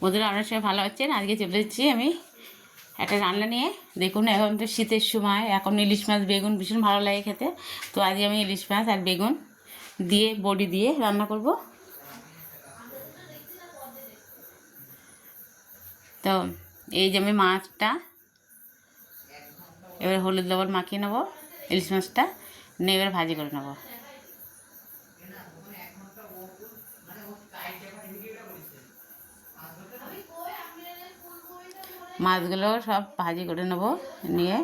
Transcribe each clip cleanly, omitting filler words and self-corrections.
বন্ধুরা আপনার সবাই ভালো আছেন। আজকে চলে এসেছি আমি একটা রান্না নিয়ে। দেখুন এখন তো শীতের সময়, এখন ইলিশ মাছ বেগুন ভীষণ ভালো লাগে খেতে। তো আজকে আমি ইলিশ মাছ আর বেগুন দিয়ে বড়ি দিয়ে রান্না করব। তো এই যে আমি মাছটা এবার হলুদ লবণ মাখিয়ে নেবো, ইলিশ মাছটা নিয়ে এবার ভাজি করে নেবো। মাছগুলো সব ভাজি করে নেবো নিয়ে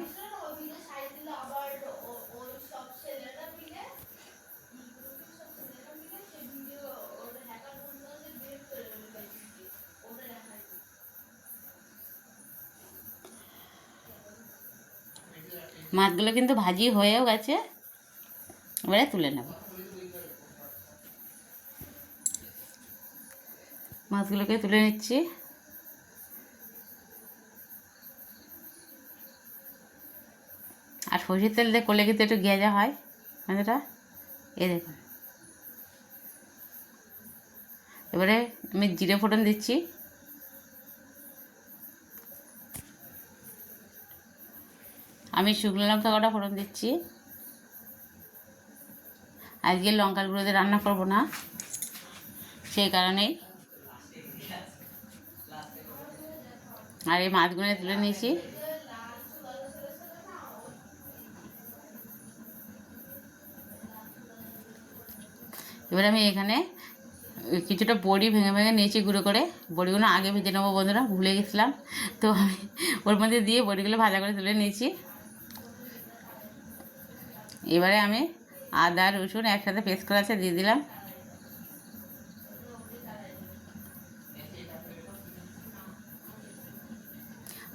মাছগুলো কিন্তু ভাজি হয়েও গেছে, এবারে তুলে নেব। মাছগুলোকে তুলে নিচ্ছি। আর সরষের তেল দিয়ে করলে কিন্তু একটু গেঁজা হয় মাছটা। এই দেখুন, এবারে আমি জিরে ফোড়ন দিচ্ছি। আমি শুকনো লঙ্কা কটা ফোড়ন দিচ্ছি। আজকে লঙ্কার গুঁড়ো দিয়ে রান্না করব না, সেই কারণেই। আর এই মাছগুলো তুলে নিয়েছি। এবার আমি এখানে কিছুটা বড়ি ভেঙে ভেঙে নিয়েছি গুঁড়ো করে। বড়িগুলো আগে ভেজে নেবো বন্ধুরা, ভুলে গেছিলাম। তো আমি ওর মধ্যে দিয়ে বড়িগুলো ভাজা করে তুলে নিয়েছি। এবারে আমি আদা রসুন একসাথে পেস্ট করা আছে দিয়ে দিলাম।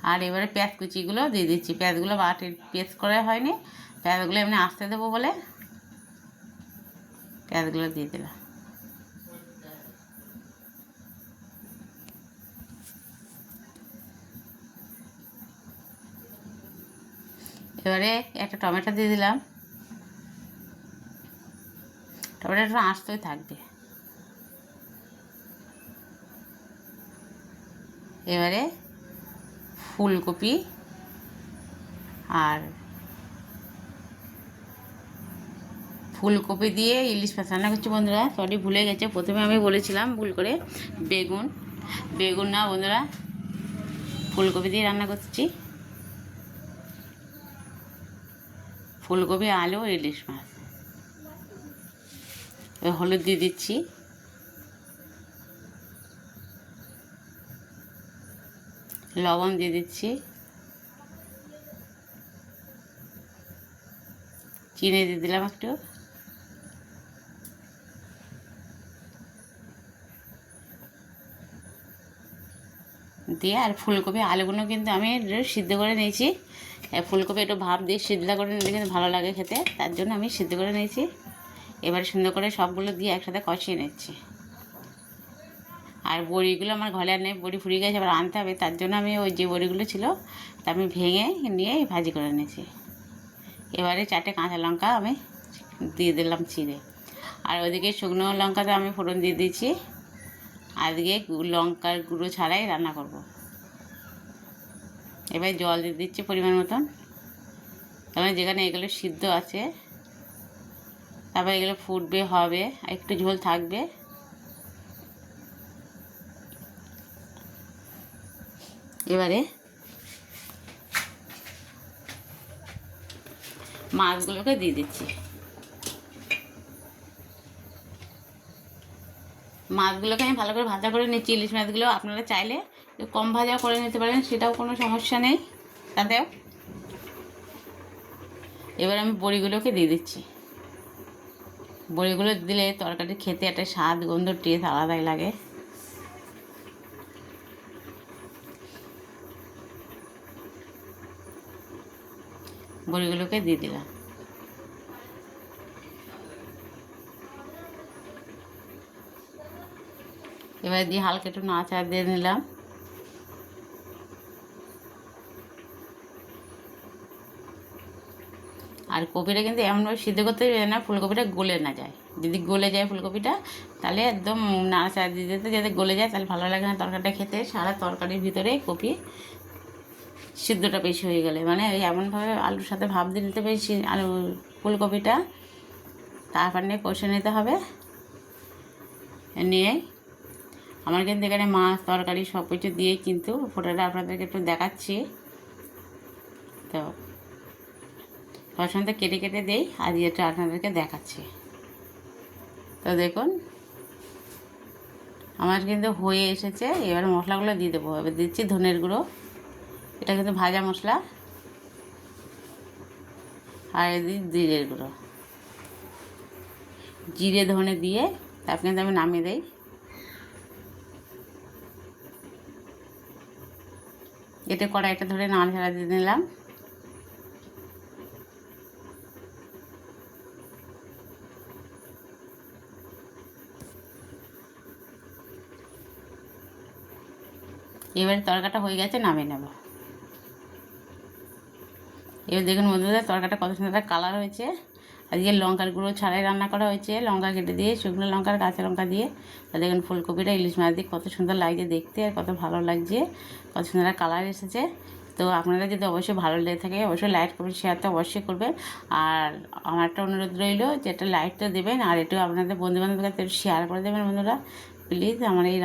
আর এবারে পেঁয়াজ কুচিগুলো দিয়ে দিচ্ছি। পেঁয়াজগুলো বাটি পেস্ট করা হয়নি, পেঁয়াজগুলো এমনি আসতে দেবো বলে পেঁয়াজগুলো দিয়ে দিলাম। এবারে একটা টমেটো দিয়ে দিলাম। টমেটোটা আসতেই থাকবে। এবারে ফুলকপি আর ফুলকপি দিয়ে ইলিশ মাছ রান্না করছি বন্ধুরা। সরি, ভুলে গেছে, প্রথমে আমি বলেছিলাম ভুল করে বেগুন। বেগুন না বন্ধুরা, ফুলকপি দিয়ে রান্না করছি। ফুলকপি আলু ইলিশ মাছ। এবার হলুদ দিয়ে দিচ্ছি। লবণ দিয়ে দিচ্ছি। চিনি দিয়ে দিলাম একটু। দিয়ে আর ফুলকপি আলুগুলো কিন্তু আমি সিদ্ধ করে নিয়েছি। ফুলকপি একটু ভাপ দিয়ে সিদ্ধ করে নিলে কিন্তু ভালো লাগে খেতে, তার জন্য আমি সিদ্ধ করে নিয়েছি। এবারে সুন্দর করে সবগুলো দিয়ে একসাথে কষিয়ে নিচ্ছি। আর বড়িগুলো আমার ঘরে আর নেই, বড়ি ফুরিয়ে গেছে, আবার আনতে হবে। তার জন্য আমি ওই যে বড়িগুলো ছিল তা আমি ভেঙে নিয়ে ভাজি করে নিয়েছি। এবারে 4টে কাঁচা লঙ্কা আমি দিয়ে দিলাম চিড়ে। আর ওইদিকে শুকনো লঙ্কাটা আমি ফোড়ন দিয়ে দিয়েছি। আজকে লঙ্কার গুঁড়ো ছাড়াই রান্না করব। এবার জল দিয়ে দিচ্ছি পরিমাণ মতন। তারপরে যেখানে এগুলো সিদ্ধ আছে, তারপরে এগুলো ফুটবে, হবে, একটু ঝোল থাকবে। এবারে মাছগুলোকে দিয়ে দিচ্ছি। মাছগুলোকে আমি ভালো করে ভাজা করে নিচ্ছি। ইলিশ মাছগুলো আপনারা চাইলে কম ভাজা করে নিতে পারেন, সেটাও কোনো সমস্যা নেই তাতেও। এবার আমি বড়িগুলোকে দিয়ে দিচ্ছি। বড়িগুলো দিলে তরকারি খেতে একটা স্বাদ, গন্ধ, টেস্ট আলাদাই লাগে। বড়িগুলোকে দিয়ে দিলাম। এবার দিয়ে হালকা একটু নাড়াচাড়া দিয়ে নিলাম। আর আর কপিটা কিন্তু এমনভাবে সিদ্ধ করতে হবে না ফুলকপিটা গলে না যায়। যদি গলে যায় ফুলকপিটা তাহলে একদম নাড়াচাড়া দিয়ে দিতে, যাতে গলে যায় তাহলে ভালো লাগে না তরকারিটা খেতে। সারা তরকারির ভিতরে কপি সিদ্ধটা বেশি হয়ে গেলে মানে ওই এমনভাবে আলুর সাথে ভাপ দিয়ে নিতে বেশি আলু ফুলকপিটা, তারপর নিয়ে কষে নিতে হবে। নিয়ে আমার কিন্তু এখানে মাছ তরকারি সব কিছু দিয়ে কিন্তু ফোটোটা আপনাদেরকে একটু দেখাচ্ছি। তো প্রথমে কেটে কেটে দেই আর এটা আপনাদেরকে দেখাচ্ছি। তো দেখুন আমার কিন্তু হয়ে এসেছে। এবার মশলাগুলো দিয়ে দেবো। এবার দিচ্ছি ধনের গুঁড়ো, এটা কিন্তু ভাজা মশলা, আর দিই জিরের গুঁড়ো। জিরে ধনে দিয়ে তারপর কিন্তু আমি নামিয়ে দিই। এতে কড়াইটা ধরে নাড়াচাড়া দিয়ে নিলাম। এবারে তরকাটা হয়ে গেছে, নামিয়ে নেব। এবার দেখুন বন্ধুরা তরকাটা কত সুন্দর কালার হয়েছে। আজকে লঙ্কার গুঁড়ো ছাড়াই রান্না করা হয়েছে, লঙ্কা কেটে দিয়ে শুকনো লঙ্কার কাঁচা লঙ্কা দিয়ে। আর দেখুন ফুলকপিটা ইলিশ মাছ দিয়ে কত সুন্দর লাগছে দেখতে আর কত ভালো লাগছে, কত সুন্দর কালার এসেছে। তো আপনারা যদি অবশ্যই ভালো লেগে থাকে অবশ্যই লাইক করবেন, শেয়ার তো অবশ্যই করবেন। আর আমার একটা অনুরোধ রইল যে একটা লাইক তো দেবেন আর একটু আপনাদের বন্ধুবান্ধবের কাছে শেয়ার করে দেবেন বন্ধুরা প্লিজ। আমার এই